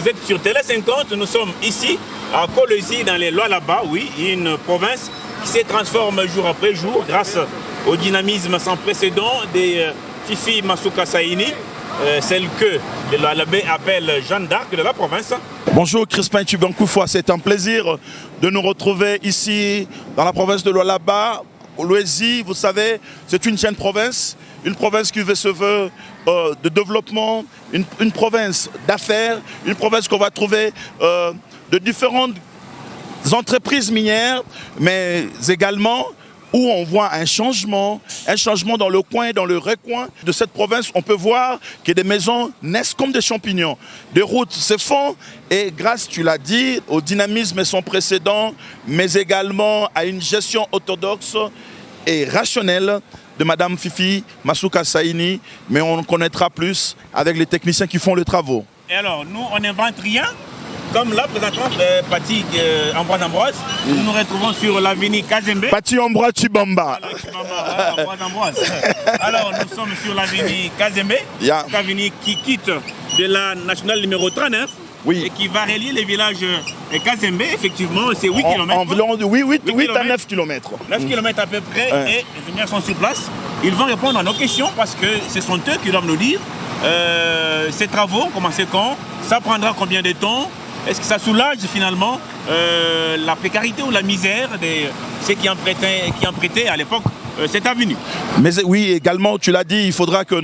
Vous êtes sur Télé 50, nous sommes ici à Kolwezi dans les Lualaba, oui, une province qui se transforme jour après jour grâce au dynamisme sans précédent des Fifi Masuka Saini, celle que les Lualabais appellent Jeanne d'Arc de la province. Bonjour Crispin Chibankoufouas, c'est un plaisir de nous retrouver ici dans la province de Lualaba. Kolwezi, vous savez, c'est une jeune province qui se veut de développement, une province d'affaires, une province qu'on va trouver de différentes entreprises minières, mais également où on voit un changement dans le coin, dans le recoin de cette province. On peut voir que des maisons naissent comme des champignons. Des routes se font et grâce, tu l'as dit, au dynamisme sans précédent, mais également à une gestion orthodoxe et rationnelle de Madame Fifi Masuka Saini. Mais on connaîtra plus avec les techniciens qui font les travaux. Et alors, nous, on n'invente rien. Comme la présidente Pati Ambroise, nous nous retrouvons sur l'avenue Kazembe. Pati Ambroise Chibamba. Alors, nous sommes sur l'avenue Kazembe, l'avenue qui quitte de la nationale numéro 39 et qui va relier les villages Kazembe. Effectivement, c'est 8 km. Environ 8 à 9 km. 9 km à peu près, et les ingénieurs sont sur place. Ils vont répondre à nos questions parce que ce sont eux qui doivent nous dire ces travaux ont commencé quand, ça prendra combien de temps. Est-ce que ça soulage finalement la précarité ou la misère de ceux qui empruntaient à l'époque cette avenue? Mais oui, également, tu l'as dit, il faudra que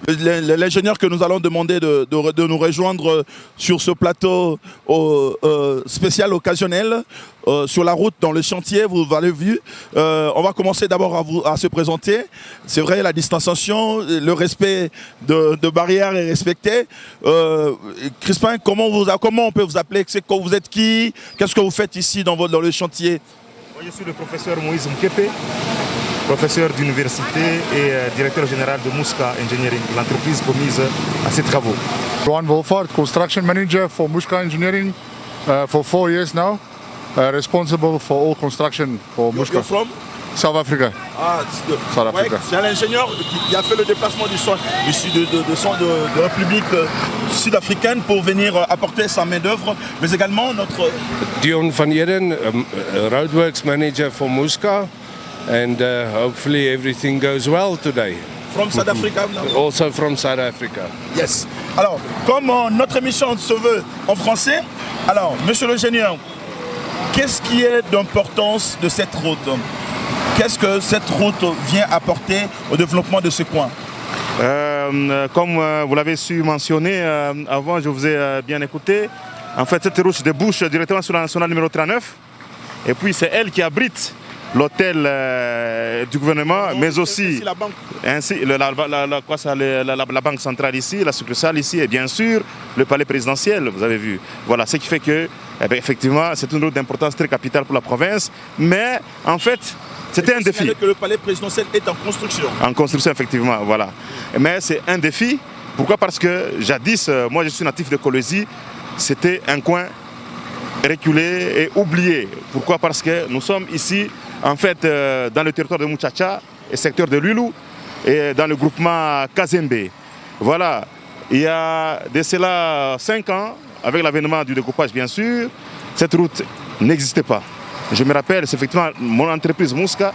l'ingénieur que nous allons demander de nous rejoindre sur ce plateau spécial occasionnel, sur la route, dans le chantier, vous l'avez vu. On va commencer d'abord à se présenter. C'est vrai, la distanciation, le respect de barrières est respecté. Crispin, comment on peut vous appeler? Vous êtes qui? Qu'est-ce que vous faites ici dans le chantier? Moi, je suis le professeur Moïse Mkepe, professeur d'université et directeur général de Muska Engineering, l'entreprise promise à ces travaux. Juan Wolfart, construction manager for Muska Engineering for 4 years now, responsible for all construction for Muska. You're from? South Africa. South Africa. C'est l'ingénieur qui a fait le déplacement de République sud-africaine pour venir apporter sa main-d'œuvre, mais également notre. Dion van Eden, roadworks manager for Muska. And hopefully everything goes well today. From South Africa now? Also from South Africa. Yes. Alors, comme notre émission se veut en français, alors, monsieur l'ingénieur, qu'est-ce qui est d'importance de cette route? Qu'est-ce que cette route vient apporter au développement de ce coin? Comme vous l'avez su mentionner avant, je vous ai bien écouté. En fait, cette route débouche directement sur la nationale numéro 39. Et puis, c'est elle qui abrite l'hôtel du gouvernement, mais aussi la banque. Ainsi, la banque centrale ici, la succursale ici, et bien sûr le palais présidentiel, vous avez vu. Voilà, ce qui fait que, effectivement, c'est une route d'importance très capitale pour la province, mais en fait, c'était un défi. Que le palais présidentiel est en construction. En construction, effectivement, voilà. Mais c'est un défi. Pourquoi? Parce que jadis, moi je suis natif de Kolwezi, c'était un coin reculé et oublié. Pourquoi? Parce que nous sommes ici, en fait, dans le territoire de Muchacha et secteur de Lulu et dans le groupement Kazembe. Voilà, il y a de cela 5 ans, avec l'avènement du découpage bien sûr, cette route n'existait pas. Je me rappelle, c'est effectivement mon entreprise Muska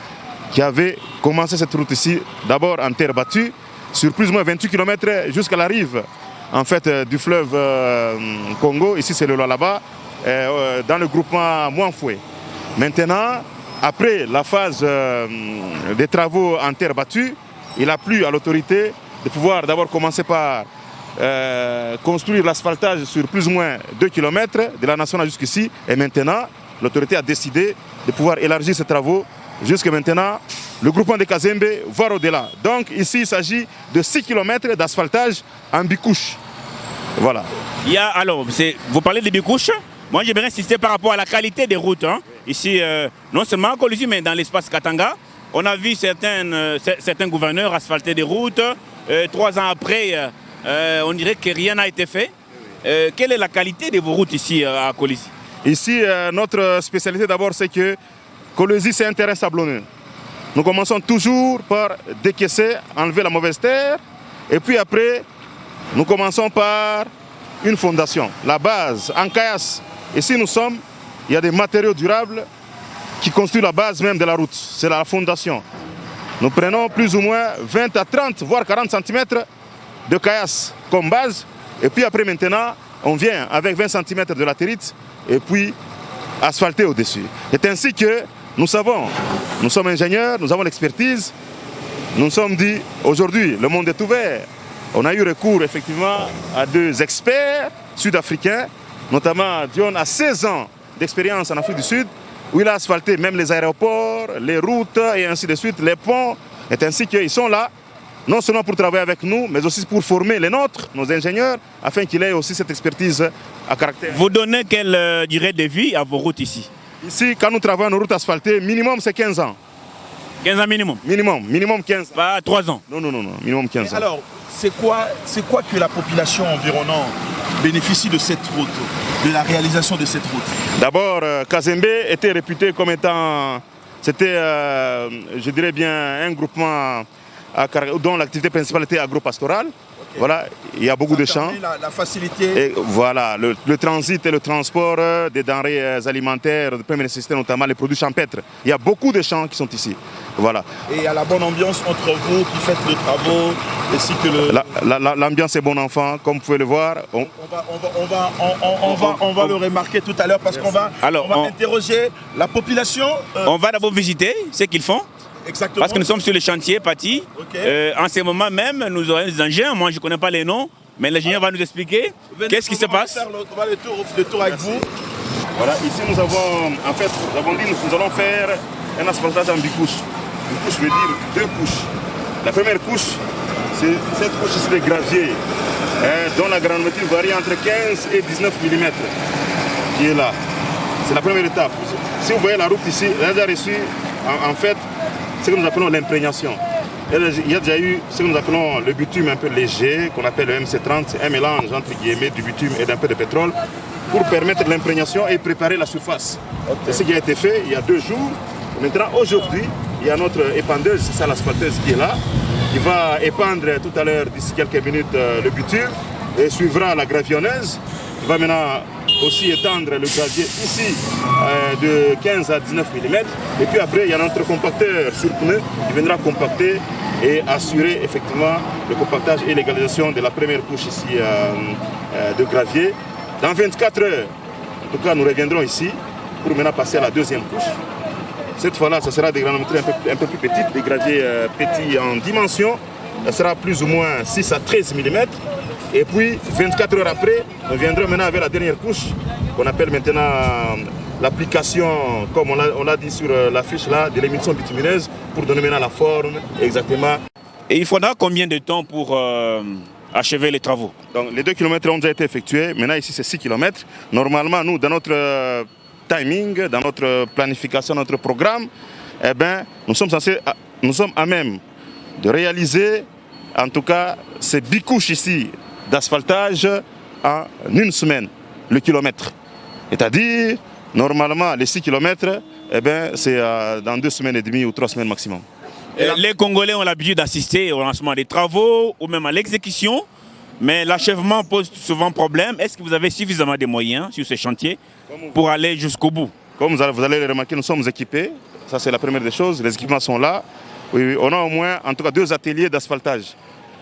qui avait commencé cette route ici, d'abord en terre battue, sur plus ou moins 28 km jusqu'à la rive en fait, du fleuve Congo. Ici c'est le Lualaba, dans le groupement Mouanfoué. Maintenant, après la phase des travaux en terre battue, il a plu à l'autorité de pouvoir d'abord commencer par construire l'asphaltage sur plus ou moins 2 km de la nationale jusqu'ici. Et maintenant, l'autorité a décidé de pouvoir élargir ces travaux jusqu'à maintenant. Le groupement de Kazembe, voire au-delà. Donc ici, il s'agit de 6 km d'asphaltage en bicouche. Voilà. Alors, vous parlez de bicouche. Moi, j'aimerais insister par rapport à la qualité des routes. Hein. Ici, non seulement à Kolwezi, mais dans l'espace Katanga, on a vu certains gouverneurs asphalter des routes. 3 ans après, on dirait que rien n'a été fait. Quelle est la qualité de vos routes ici à Kolwezi? Ici, notre spécialité d'abord, c'est que Kolwezi, c'est un terrain sablonneux. Nous commençons toujours par décaisser, enlever la mauvaise terre. Et puis après, nous commençons par une fondation. La base, en caillasse, ici nous sommes, il y a des matériaux durables qui constituent la base même de la route. C'est la fondation. Nous prenons plus ou moins 20 à 30, voire 40 cm de caillasse comme base. Et puis après maintenant, on vient avec 20 cm de latérite et puis asphalter au-dessus. C'est ainsi que nous savons, nous sommes ingénieurs, nous avons l'expertise. Nous nous sommes dit, aujourd'hui, le monde est ouvert. On a eu recours effectivement à 2 experts sud-africains, notamment Dion a 16 ans d'expérience en Afrique du Sud, où il a asphalté même les aéroports, les routes et ainsi de suite, les ponts. C'est ainsi qu'ils sont là, non seulement pour travailler avec nous, mais aussi pour former les nôtres, nos ingénieurs, afin qu'ils aient aussi cette expertise à caractère. Vous donnez quelle durée de vie à vos routes ici? Ici, quand nous travaillons nos routes asphaltées, minimum c'est 15 ans. 15 ans minimum? Minimum 15 ans. Pas 3 ans? Non, minimum 15 ans. Alors, c'est quoi que la population environnante bénéficie de cette route, de la réalisation de cette route? D'abord, Kazembe était réputé comme étant, c'était, je dirais bien, un groupement dont l'activité principale était agro-pastorale. Okay. Voilà, il y a beaucoup de champs. La facilité. Et voilà, le transit et le transport des denrées alimentaires de première nécessité, notamment les produits champêtres. Il y a beaucoup de champs qui sont ici. Voilà. Et il y a la bonne ambiance entre vous qui faites les travaux, ainsi que le... L'ambiance est bonne enfant, comme vous pouvez le voir. On va le remarquer tout à l'heure parce qu'on va interroger la population. On va d'abord visiter ce qu'ils font. Exactement. Parce que nous sommes sur le chantier, Pati. Okay. En ce moment même, nous aurons des engins. Moi, je ne connais pas les noms, mais l'ingénieur va nous expliquer qu'est-ce qui se passe. On va faire le tour avec vous. Voilà, ici nous avons, en fait, nous avons dit nous allons faire un asphaltage en bicouche. Bicouche veut dire 2 couches. La première couche, c'est cette couche ici de gravier, dont la granularité varie entre 15 et 19 mm, qui est là. C'est la première étape. Si vous voyez la route ici, elle a déjà reçu, en fait, ce que nous appelons l'imprégnation. Il y a déjà eu ce que nous appelons le bitume un peu léger, qu'on appelle le MC30, c'est un mélange entre guillemets du bitume et d'un peu de pétrole, pour permettre l'imprégnation et préparer la surface. Okay. C'est ce qui a été fait il y a 2 jours. Maintenant, aujourd'hui, il y a notre épandeuse, c'est ça l'asphalteuse qui est là, qui va épandre tout à l'heure, d'ici quelques minutes, le bitume, et suivra la gravionneuse, qui va maintenant aussi étendre le gravier ici de 15 à 19 mm. Et puis après, il y a notre compacteur sur pneu qui viendra compacter et assurer effectivement le compactage et l'égalisation de la première couche ici de gravier. Dans 24 heures, en tout cas, nous reviendrons ici pour maintenant passer à la deuxième couche. Cette fois-là, ce sera des granulométries un peu plus petites, des graviers petits en dimension. Ça sera plus ou moins 6 à 13 mm. Et puis, 24 heures après, on viendra maintenant avec la dernière couche, qu'on appelle maintenant l'application, comme on l'a dit sur l'affiche là, de l'émulsion bitumineuse, pour donner maintenant la forme exactement. Et il faudra combien de temps pour achever les travaux? Donc, les 2 km ont déjà été effectués. Maintenant, ici, c'est 6 km. Normalement, nous, dans notre timing, dans notre planification, notre programme, eh ben, nous sommes à même de réaliser, en tout cas, ces bicouches ici d'asphaltage en 1 semaine, le kilomètre. C'est-à-dire, normalement, les 6 km, eh ben, c'est dans 2 semaines et demie ou 3 semaines maximum. Les Congolais ont l'habitude d'assister au lancement des travaux ou même à l'exécution, mais l'achèvement pose souvent problème. Est-ce que vous avez suffisamment de moyens sur ces chantiers pour aller jusqu'au bout? Comme vous allez le remarquer, nous sommes équipés. Ça, c'est la première des choses. Les équipements sont là. Oui, on a au moins, en tout cas, 2 ateliers d'asphaltage.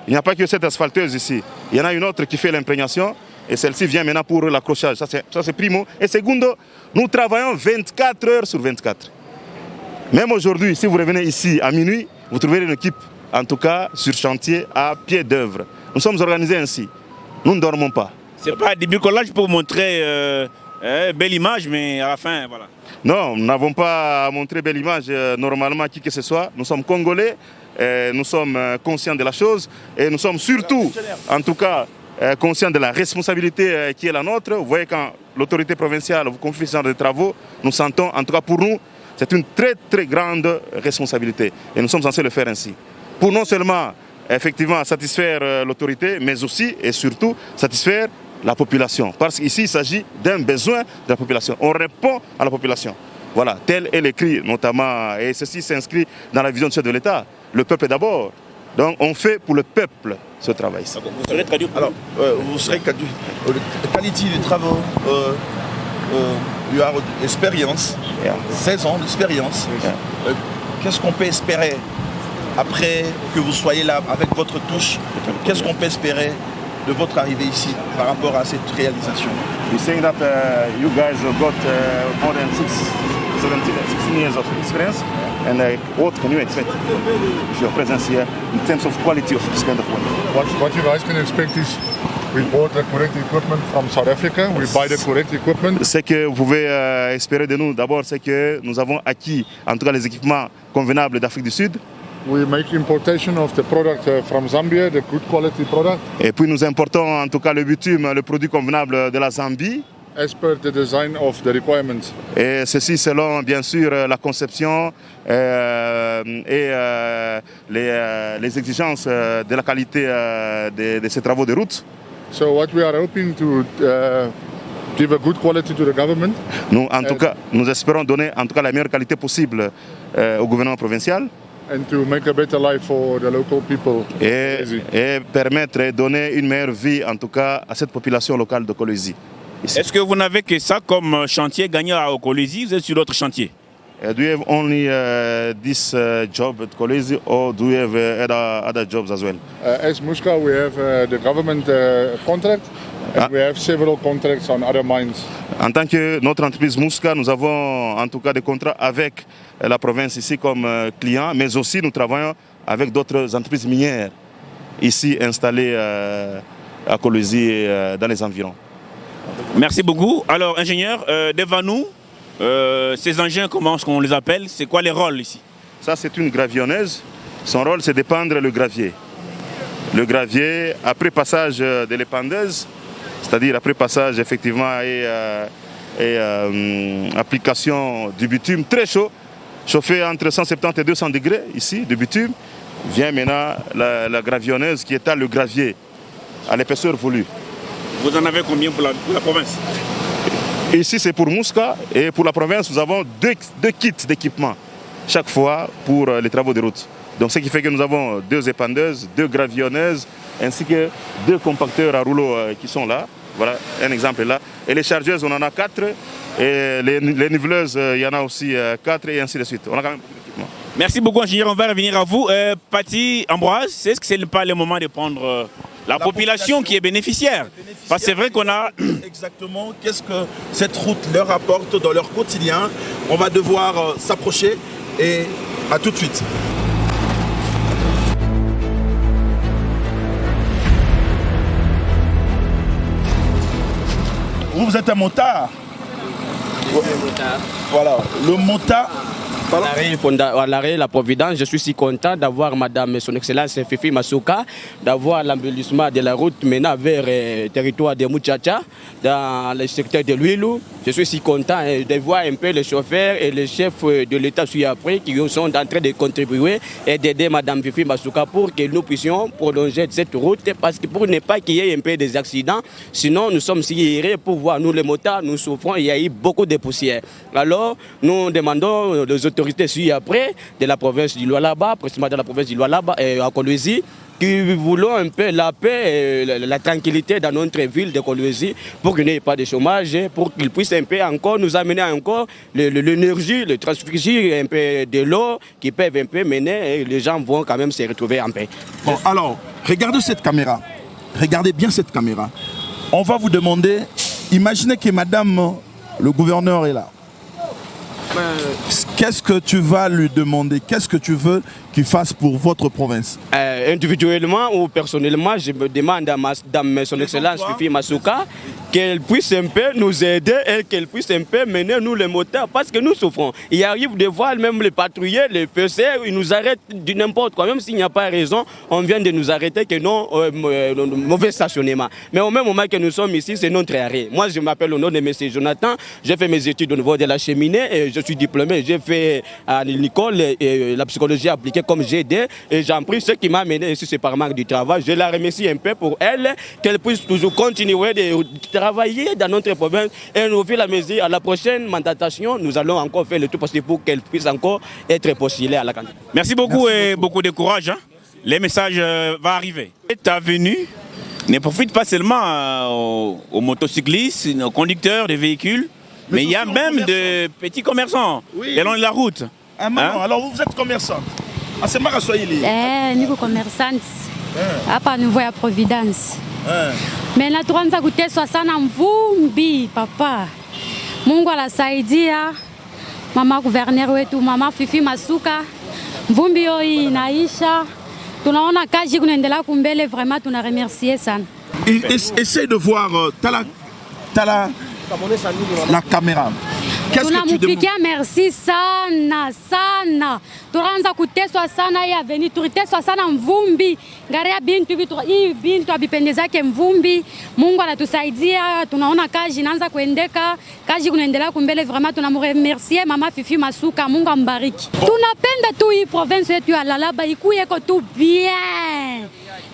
Il n'y a pas que cette asphalteuse ici. Il y en a une autre qui fait l'imprégnation et celle-ci vient maintenant pour l'accrochage. Ça, c'est primo. Et secondo, nous travaillons 24 heures sur 24. Même aujourd'hui, si vous revenez ici à minuit, vous trouverez une équipe, en tout cas, sur chantier à pied d'œuvre. Nous sommes organisés ainsi. Nous ne dormons pas. Ce n'est pas du bricolage pour montrer belle image, mais à la fin, voilà. Non, nous n'avons pas à montrer belle image normalement à qui que ce soit. Nous sommes Congolais, nous sommes conscients de la chose et nous sommes surtout, en tout cas, conscients de la responsabilité qui est la nôtre. Vous voyez, quand l'autorité provinciale vous confie ce genre de travaux, nous sentons, en tout cas pour nous, c'est une très très grande responsabilité et nous sommes censés le faire ainsi. Pour non seulement effectivement satisfaire l'autorité, mais aussi et surtout satisfaire la population. Parce qu'ici, il s'agit d'un besoin de la population. On répond à la population. Voilà, tel est l'écrit notamment, et ceci s'inscrit dans la vision du chef de l'État. Le peuple d'abord. Donc on fait pour le peuple ce travail. Vous serez traduit. Alors, vous serez qualité du travail, you have expérience, 16 ans d'expérience. Qu'est-ce qu'on peut espérer après que vous soyez là avec votre touche? Qu'est-ce qu'on peut espérer de votre arrivée ici par rapport à cette réalisation? You're saying that you guys got more than 16 years of experience, and what can you expect of your presence here in terms of quality of this kind of work? What you guys can expect is we bought the correct equipment from South Africa. We buy the correct equipment. Ce que vous pouvez espérer de nous, d'abord, c'est que nous avons acquis, en tout cas, les équipements convenables d'Afrique du Sud. We make importation of the product from Zambia, the good quality product, Et puis nous importons, en tout cas, le bitume, le produit convenable de la Zambie. as per the design of the requirements. Et ceci selon, bien sûr, la conception et les exigences de la qualité de ces travaux de route. So what we are hoping to give a good quality to the government. Nous, en tout cas, nous espérons donner, en tout cas, la meilleure qualité possible au gouvernement provincial. And to make a better life for the local people. Et permettre et donner une meilleure vie, en tout cas, à cette population locale de Kolwezi. Est-ce que vous n'avez que ça comme chantier gagné à Kolwezi? Vous êtes sur d'autres chantiers? Do you have only this job at Kolwezi, or do you have other jobs as well? As Muska, we have the government contract, and we have several contracts on other mines. En tant que notre entreprise Muska, nous avons en tout cas des contrats avec la province ici comme client, mais aussi nous travaillons avec d'autres entreprises minières ici installées à Kolwezi et dans les environs. Merci beaucoup. Alors, ingénieur, devant nous, ces engins, comment est-ce qu'on les appelle? C'est quoi les rôles ici? Ça, c'est une gravionneuse. Son rôle, c'est d'épandre le gravier. Le gravier, après passage de l'épandeuse, c'est-à-dire après passage effectivement et application du bitume très chaud, chauffé entre 170 et 200 degrés ici, de bitume, vient maintenant la gravionneuse qui étale le gravier à l'épaisseur voulue. Vous en avez combien pour la province? Ici, c'est pour Muska, et pour la province, nous avons deux kits d'équipement chaque fois pour les travaux de route. Donc, ce qui fait que nous avons 2 épandeuses, 2 gravionneuses, ainsi que 2 compacteurs à rouleau qui sont là. Voilà, un exemple est là. Et les chargeuses, on en a 4. Et les niveleuses, il y en a aussi 4, et ainsi de suite. On a quand même beaucoup d'équipement. Merci beaucoup, ingénieur. On va revenir à vous. Paty, Ambroise, est-ce que ce n'est pas le moment de prendre la population qui est bénéficiaire? Parce que c'est vrai qu'on a... Exactement, qu'est-ce que cette route leur apporte dans leur quotidien? On va devoir s'approcher et à tout de suite. Vous êtes un motard? Voilà, le motard. À l'arrêt La Providence, je suis si content d'avoir Madame Son Excellence Fifi Masuka, d'avoir l'embellissement de la route maintenant vers le territoire de Muchacha, dans le secteur de Luilu. Je suis si content de voir un peu les chauffeurs et les chefs de l'État ci-après qui sont en train de contribuer et d'aider Madame Fifi Masuka pour que nous puissions prolonger cette route, parce que pour ne pas qu'il y ait un peu des accidents, sinon nous sommes si irés pour voir, nous les motards, nous souffrons, il y a eu beaucoup de poussière. Alors nous demandons aux autorités ci-après de la province du Lualaba, précisément de la province du Lualaba et à Kolwezi, qui voulons un peu la paix et la tranquillité dans notre ville de Kolwezi pour qu'il n'y ait pas de chômage, pour qu'ils puissent un peu encore nous amener encore l'énergie, le transfusion, un peu de l'eau qui peuvent un peu mener et les gens vont quand même se retrouver en paix. Bon, alors, regardez cette caméra. Regardez bien cette caméra. On va vous demander, imaginez que madame, le gouverneur est là. Qu'est-ce que tu vas lui demander? Qu'est-ce que tu veux qu'il fasse pour votre province? Individuellement ou personnellement, je me demande à Madame Son Excellence Fifi Masuka qu'elle puisse un peu nous aider et qu'elle puisse un peu mener nous les motards, parce que nous souffrons. Il arrive de voir même les patrouilleurs, les PCR, ils nous arrêtent du n'importe quoi. Même s'il n'y a pas raison, on vient de nous arrêter que non, mauvais stationnement. Mais au même moment que nous sommes ici, c'est notre arrêt. Moi, je m'appelle au nom de M. Jonathan. J'ai fait mes études au niveau de la cheminée et je suis diplômé. J'ai fait à l'école la psychologie appliquée comme GD et j'en prie ce qui m'a amené ici, c'est par manque du travail. Je la remercie un peu pour elle, qu'elle puisse toujours continuer de travailler dans notre province et nous faire la mesure à la prochaine mandatation. Nous allons encore faire le tout possible pour qu'elle puisse encore être postulée à la candidature. Merci beaucoup et beaucoup de courage. Hein. les messages vont arriver. Ta venue ne profite pas seulement aux motocyclistes, aux conducteurs de véhicules, mais il y a même de petits commerçants le long de la route. Ah, maman, alors vous êtes commerçante. Ah, c'est Mara Swahili. Niko commerçante. Hapa ni ya Providence. Mena tuanza kuteswa sana mvumbi papa. Mungu alasaidia mama gouverneur wetu mama Fifi Masuka. Mvumbi hiyo inaisha. Tunaona kazi kunaendelea kumbele, vraiment tuna remercier sana. Essaye de voir la caméra. Qu'est-ce que tu Tunamupigia merci sana sana. Tunaanza kuteswa sana hii aveni, tuliteswa sana mvumbi. Ngaria bintu vitu hii bintu abipendezake mvumbi. Mungu anatusaidia, tunaona kazi inaanza kuendeka, kazi kunaendelea kumbele, vraiment tunamremercier mama Fifi Masuka, Mungu ambariki. Tunapenda tu hii province yetu ya Lalaba ikuyeko tu bien.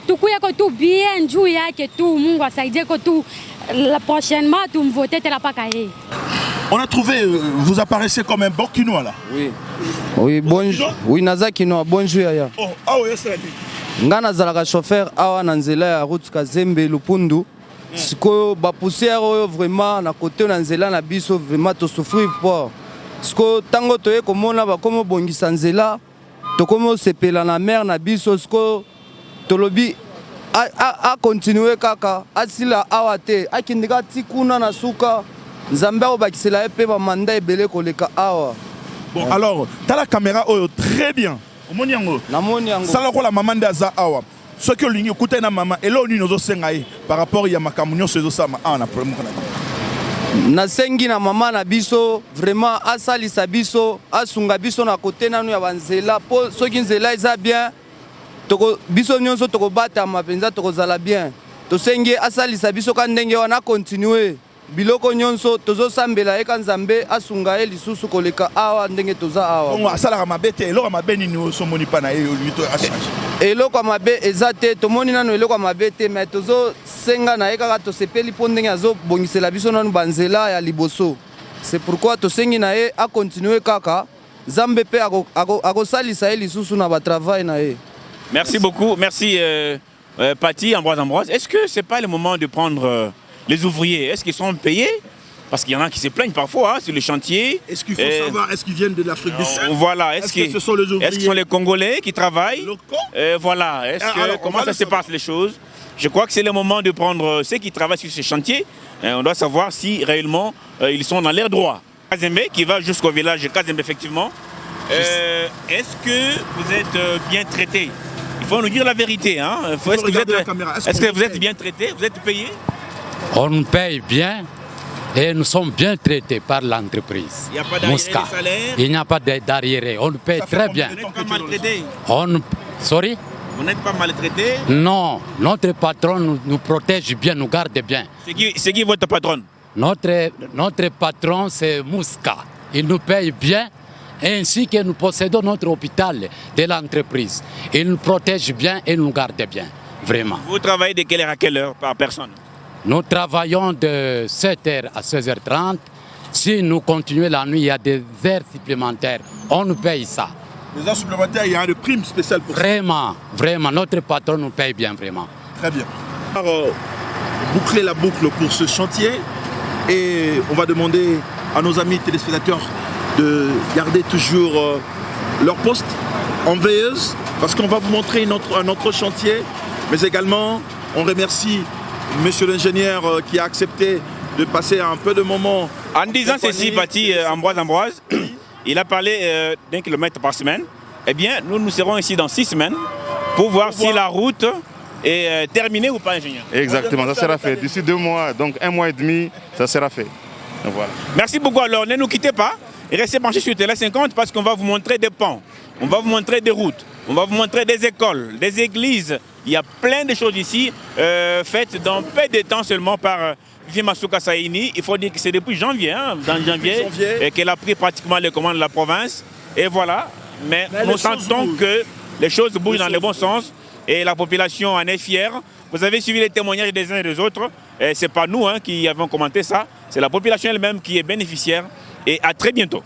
Tukuyeko tu bien juu yake tu, Mungu asaidie ko tu la prochainement tumvote tela paka yeye. On a trouvé, vous apparaissez comme un bon quinoa là. Oui. Oui, bonjour. Oui, naza quinoa, bonjour yaya. Oh, ah oui, c'est nga nazalaka chauffeur awa na nzela ya route Kazembe Lupundu. Siko ba poussière oyo vraiment na côté na nzela na biso vraiment to souffrir pas. Siko tango toye komona ba komo bongisa nzela, to komo sepela na mer na biso siko tolobi a continuer kaka asila awa te akindika tikuna na suka. Nzambe obakisela epe ba manda ebele koleka awa. Bon alors, t'as la caméra oh, très bien. Omoni yango. Namoni yango. Sala ko la maman d'aza awa. Ce que lingi kuta na maman et là on nous sengai par rapport ya makamunyo sezo sama ah na problème kana. Na sengi na mama na biso vraiment asalisa biso asunga biso na côté nanu ya banzela po soki nzela eza bien toko biso nyonso toko bata mapenza toko zala bien. To sengi asalisa biso ka ndenge wana continuer. Biloko nyonso tozo sambela eka Nzambe asunga ye lisusu koleka awa ndenge toza awa. Bon asala mabete eloko mabeni ni so moni pa na ye lito a changer. Eloko mabe ezate tomoni nanu eloko mabete mais tozo senga na eka to sepeli po ndenge azo bongisela biso nanu banzela ya liboso. C'est pourquoi to sengi na ye a continuer kaka Nzambe pe ako salisa ye lisusu na ba travail na ye. Merci beaucoup, merci Paty Ambroise. Est-ce que c'est pas le moment de prendre les ouvriers, est-ce qu'ils sont payés? Parce qu'il y en a qui se plaignent parfois sur les chantiers. Est-ce qu'il faut savoir, est-ce qu'ils viennent de l'Afrique du Sud? Voilà, est-ce que ce sont les ouvriers? Est-ce que ce sont les Congolais qui travaillent? Voilà, comment ça se passe les choses? Je crois que c'est le moment de prendre ceux qui travaillent sur ces chantiers. On doit savoir si réellement ils sont dans l'air droit. Kazembe qui va jusqu'au village de Kazembe effectivement. Est-ce que vous êtes bien traité? Il faut nous dire la vérité. Hein? Est-ce que vous êtes bien traité? Vous êtes payé? On nous paye bien et nous sommes bien traités par l'entreprise. Il n'y a pas d'arriéré de salaire? Il n'y a pas d'arriéré. On nous paye très bien. Vous n'êtes pas maltraité? Sorry? Vous n'êtes pas maltraité? Non, notre patron nous protège bien, nous garde bien. C'est qui votre patron? Notre patron, c'est Mouska. Il nous paye bien, ainsi que nous possédons notre hôpital de l'entreprise. Il nous protège bien et nous garde bien, vraiment. Vous travaillez de quelle heure à quelle heure par personne? Nous travaillons de 7h à 16h30. Si nous continuons la nuit, il y a des heures supplémentaires. On nous paye ça. Les heures supplémentaires, il y a une prime spéciale pour ça. Vraiment, notre patron nous paye bien, vraiment. Très bien. Alors, boucler la boucle pour ce chantier et on va demander à nos amis téléspectateurs de garder toujours leur poste en veilleuse parce qu'on va vous montrer un autre chantier, mais également on remercie Monsieur l'ingénieur qui a accepté de passer un peu de moments. En disant ceci, Paty Ambroise, il a parlé d'1 kilomètre par semaine. Eh bien, nous serons ici dans 6 semaines pour voir si la route est terminée ou pas, ingénieur. Exactement, ça sera fait. D'ici 2 mois, donc 1 mois et demi, ça sera fait. Donc, voilà. Merci beaucoup. Alors, ne nous quittez pas et restez branchés sur Télé 50 parce qu'on va vous montrer des ponts, on va vous montrer des routes, on va vous montrer des écoles, des églises. Il y a plein de choses ici faites dans peu de temps seulement par Fifi Masuka Saini. Il faut dire que c'est depuis janvier, dans janvier. Qu'elle a pris pratiquement les commandes de la province. Et voilà. Mais nous sentons que les choses bougent dans le bon sens et la population en est fière. Vous avez suivi les témoignages des uns et des autres. Ce n'est pas nous qui avons commenté ça. C'est la population elle-même qui est bénéficiaire. Et à très bientôt.